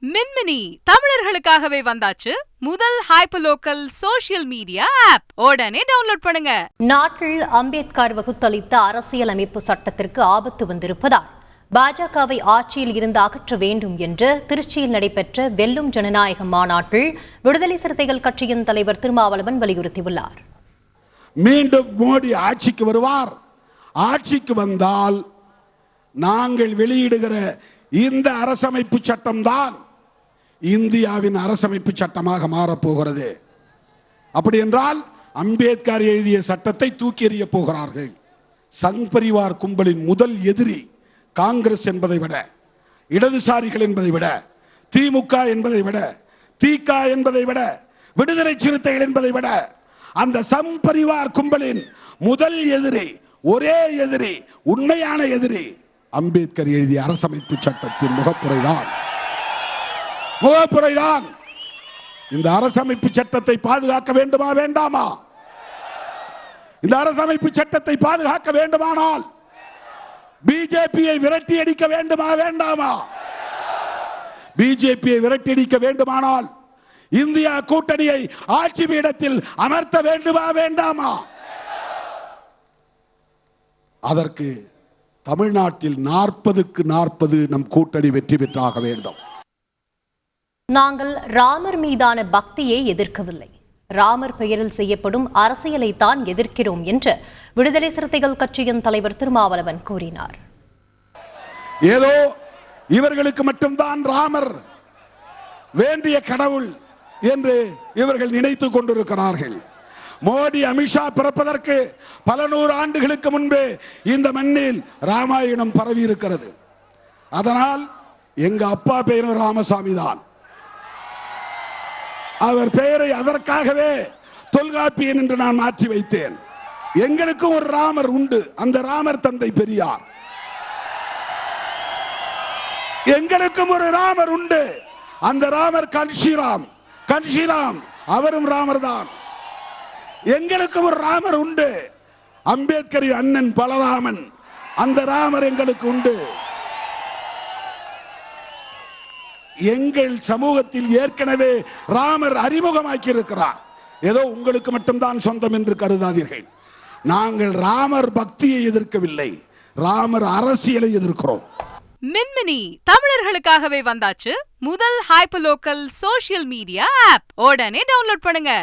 மின்மினி தமிழர்களுக்காகவே வந்தாச்சு முதல் hyperlocal social media app. உடனே டவுன்லோட் பண்ணுங்க. நாட்டில் அம்பேத்கர் வகுத்தளித்த அரசியலமைப்பு சட்டத்திற்கு ஆபத்து வந்திருப்பதால் பாஜகவை ஆட்சியில் இருந்து அகற்ற வேண்டும் என்று திருச்சியில் நடைபெற்ற வெல்லும் ஜனநாயக மாநாட்டில் விடுதலை சிறுத்தைகள் கட்சியின் தலைவர் திருமாவளவன் வலியுறுத்தியுள்ளார். மீண்டும் மோடி ஆட்சிக்கு வருவார். ஆட்சிக்கு வந்தால் நாங்கள் வெளியிடுகிற இந்த அரசமைப்பு சட்டம்தான் இந்தியாவின் அரசமைப்பு சட்டமாக மாறப்போகிறது. அப்படி என்றால் அம்பேத்கர் எழுதிய சட்டத்தை தூக்கி எறிய போகிறார்கள். சங் பரிவார் கும்பலின் முதல் எதிரி காங்கிரஸ் என்பதை விட, இடதுசாரிகள் என்பதை விட, திமுக என்பதை விட, திக என்பதை விட, விடுதலை சிறுத்தைகள் என்பதை விட அந்த சங் பரிவார் கும்பலின் முதல் எதிரி, ஒரே எதிரி, உண்மையான எதிரி அம்பேத்கர் எழுதிய அரசமைப்பு சட்டத்தின் முகப்புரைதான். இந்த அரசமைப்பு சட்டத்தை பாதுகாக்க வேண்டுமா வேண்டாமா? இந்த அரசமைப்பு சட்டத்தை பாதுகாக்க வேண்டுமானால் பிஜேபியை விரட்டி அடிக்க வேண்டுமா வேண்டாமா? பிஜேபியை விரட்டி அடிக்க வேண்டுமானால் இந்தியா கூட்டணியை ஆட்சி பீடத்தில் அமர்த்த வேண்டுமா வேண்டாமா? அதற்கு தமிழ்நாட்டில் 40க்கு 40 நம் கூட்டணி வெற்றி பெற்றாக வேண்டும். நாங்கள் ராமர் மீதான பக்தியை எதிர்க்கவில்லை, ராமர் பெயரில் செய்யப்படும் அரசியலை தான் எதிர்க்கிறோம் என்று விடுதலை சிறுத்தைகள் கட்சியின் தலைவர் திருமாவளவன் கூறினார். ஏதோ இவர்களுக்கு மட்டும்தான் ராமர் வேண்டிய கடவுள் என்று இவர்கள் நினைத்துக் கொண்டிருக்கிறார்கள். மோடி, அமித்ஷா பிறப்பதற்கு பல நூறு ஆண்டுகளுக்கு முன்பே இந்த மண்ணில் ராமாயணம் பரவி இருக்கிறது. அதனால் எங்க அப்பா பெயரும் ராமசாமி தான். அவர் பெயரை அதற்காகவே தொல்காப்பியன் என்று நான் மாற்றி வைத்தேன். எங்களுக்கும் ஒரு ராமர் உண்டு. அந்த ராமர் தந்தை பெரியார். எங்களுக்கும் ஒரு ராமர் உண்டு. அந்த ராமர் கன்ஷிராம் அவரும் ராமர் தான். எங்களுக்கும் ஒரு ராமர் உண்டு. அம்பேத்கரின் அண்ணன் பலராமன். அந்த ராமர் எங்களுக்கு உண்டு. எங்கள் சமூகத்தில் ஏற்கனவே ராமர் அறிமுகமாக்கி இருக்கிறார். ஏதோ உங்களுக்கு மட்டும்தான் சொந்தம் என்று கருதாதீர்கள். நாங்கள் ராமர் பக்தியை எதிர்க்கவில்லை, ராமர் அரசியலை எதிர்க்கிறோம். மின்மினி தமிழர்களுக்காகவே வந்தாச்சு முதல் ஹைப்பர்லோக்கல் சோஷியல் மீடியா ஆப். உடனே டவுன்லோட் பண்ணுங்க.